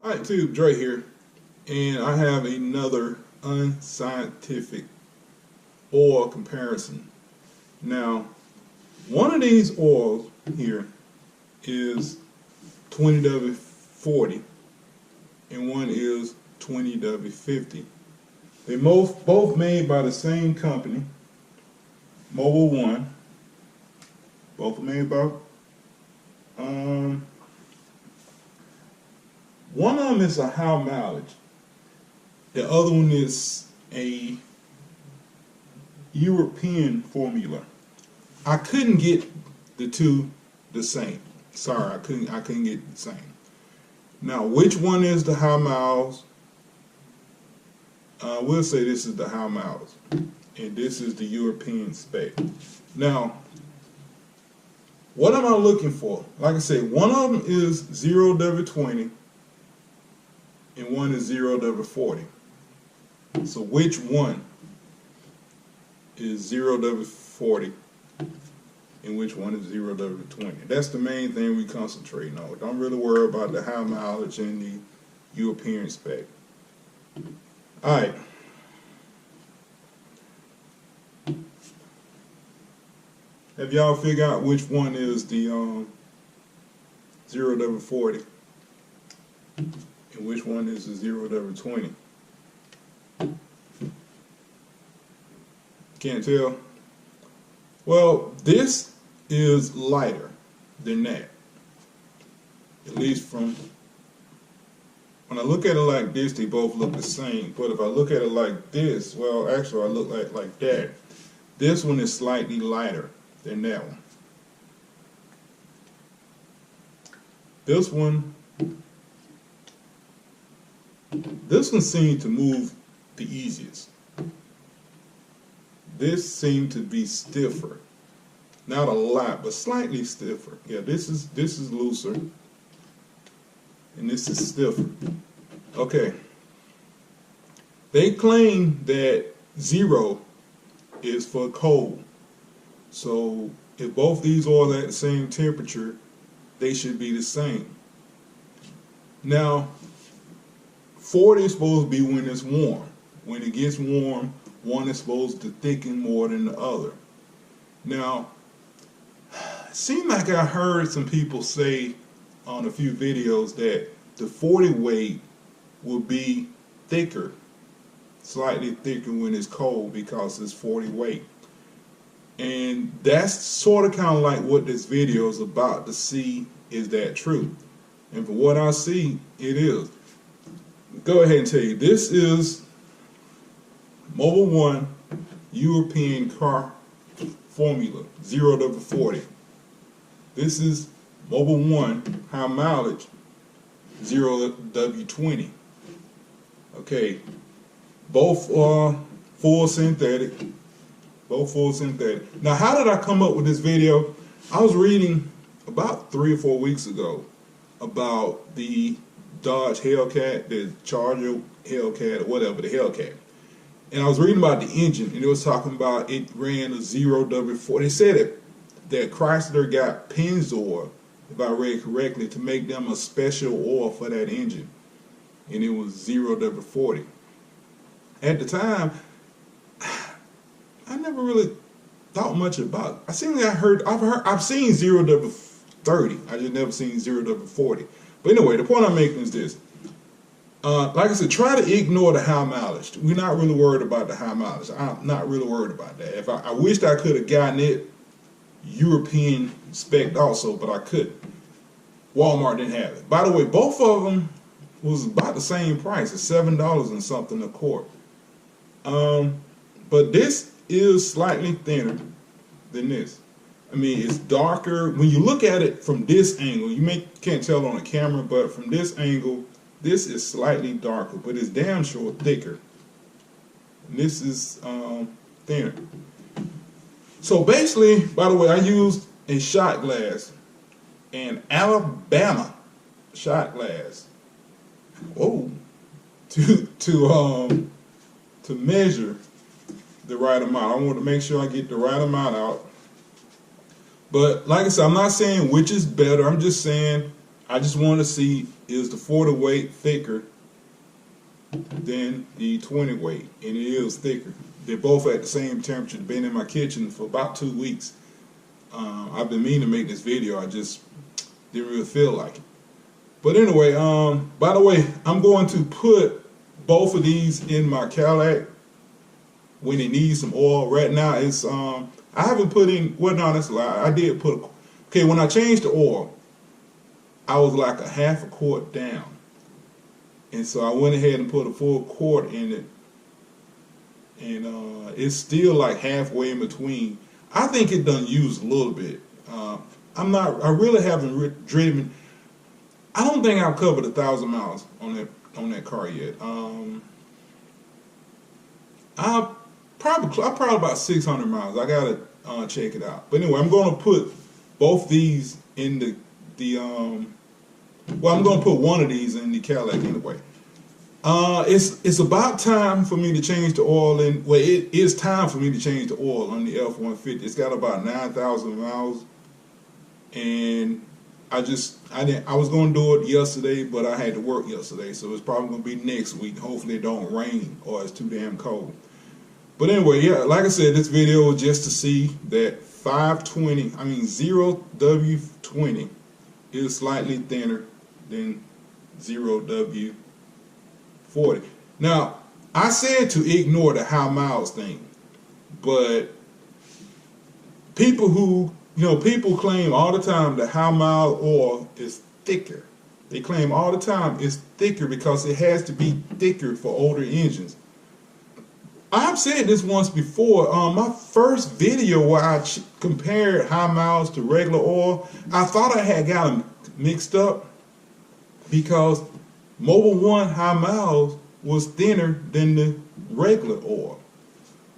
Alright, Tube Dre here, and I have another unscientific oil comparison. Now, one of these oils here is 20W40 and one is 20W50. They both made by the same company, Mobil 1. Both are made by one of them is a high mileage. The other one is a European formula. I couldn't get the two the same. Sorry, I couldn't get the same. Now, which one is the high miles? We'll say this is the high miles, and this is the European spec. Now, what am I looking for? Like I said, one of them is 0W20 and one is 0W40. So which one is 0W40 and which one is 0W20? That's the main thing we concentrate on. Don't really worry about the high mileage and the European spec. Alright. Have y'all figured out which one is the 0W40 and which one is the 0W20? Can't tell? Well, this is lighter than that. At least from, when I look at it like this, they both look the same. But if I look at it like this, well, actually I look like that. This one is slightly lighter than that one. This one seemed to move the easiest. This seemed to be stiffer. Not a lot, but slightly stiffer. Yeah, this is looser. And this is stiffer. Okay. They claim that 0 is for cold. So if both these oil at the same temperature, they should be the same. Now, 40 is supposed to be when it's warm. When it gets warm, one is supposed to thicken more than the other. Now, it seemed like I heard some people say on a few videos that the 40 weight will be thicker, slightly thicker when it's cold because it's 40 weight. And that's sort of kind of like what this video is about to see, is that true? And for what I see, it is. Go ahead and tell you, this is Mobil 1 European car formula, 0W40. This is Mobil 1 high mileage, 0W20. Okay, both are full synthetic. Both full synthetic. Now, how did I come up with this video? I was reading about 3 or 4 weeks ago about the Dodge Hellcat, the Charger Hellcat, or whatever, the Hellcat. And I was reading about the engine, and it was talking about it ran a 0W40. They said that Chrysler got Pennzoil, if I read correctly, to make them a special oil for that engine. And it was 0W40. At the time, I never really thought much about it. I've seen 0W30. I just never seen 0W40. But anyway, the point I'm making is this. Like I said, try to ignore the high mileage. We're not really worried about the high mileage. I'm not really worried about that. If I wished I could have gotten it European spec also, but I couldn't. Walmart didn't have it. By the way, both of them was about the same price. It's $7 and something a quart. But this is slightly thinner than this. I mean, it's darker. When you look at it from this angle, you can't tell on the camera, but from this angle, this is slightly darker, but it's damn sure thicker. And this is thinner. So basically, by the way, I used a shot glass, an Alabama shot glass. Whoa, to measure the right amount. I want to make sure I get the right amount out. But like I said, I'm not saying which is better. I'm just saying I just want to see, is the 40 weight thicker than the 20 weight? And it is thicker. They're both at the same temperature. Been in my kitchen for about 2 weeks. I've been meaning to make this video. I just didn't really feel like it. But anyway, by the way, I'm going to put both of these in my Cadillac when it needs some oil. Right now, it's I haven't put in. Well, no, that's a lie. I did put. Okay, when I changed the oil, I was like a half a quart down, and so I went ahead and put a full quart in it, and it's still like halfway in between. I think it done used a little bit. I really haven't driven. I don't think I've covered 1,000 miles on that car yet. I probably about 600 miles. I gotta check it out. But anyway, I'm gonna put both these in well, I'm gonna put one of these in the Cadillac anyway. It's about time for me to change the oil in. Well, it is time for me to change the oil on the F-150. It's got about 9,000 miles, and I was going to do it yesterday, but I had to work yesterday, so it's probably going to be next week. Hopefully it don't rain or it's too damn cold. But anyway, yeah, like I said, this video was just to see that 0W20 is slightly thinner than 0W40. Now, I said to ignore the high miles thing, but people claim all the time that high mile oil is thicker. They claim all the time it's thicker because it has to be thicker for older engines. I've said this once before. My first video where I compared high miles to regular oil, I thought I had got them mixed up because Mobil 1 high miles was thinner than the regular oil.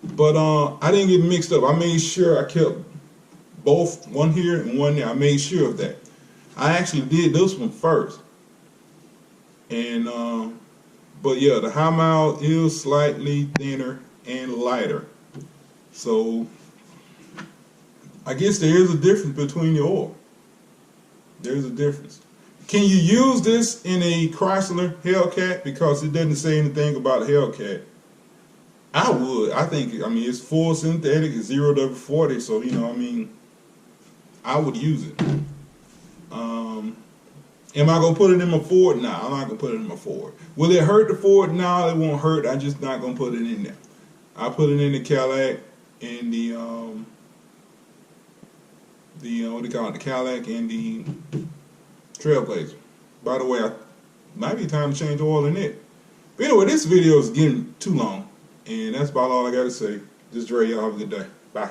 But I didn't get mixed up. I made sure I kept both, one here and one there. I made sure of that. I actually did this one first. And but yeah, the high mile is slightly thinner and lighter. So I guess there is a difference between the oil. There's a difference. Can you use this in a Chrysler Hellcat? Because it doesn't say anything about a Hellcat. I would. I mean, it's full synthetic, it's 0W40, so, I would use it. Am I going to put it in my Ford? No, I'm not going to put it in my Ford. Will it hurt the Ford? No, it won't hurt. I'm just not going to put it in there. I put it in the Cadillac and the what do you call it? The Cadillac and the Trailblazer. By the way, might be time to change oil in it. But anyway, this video is getting too long, and that's about all I got to say. Just Dre, y'all have a good day. Bye.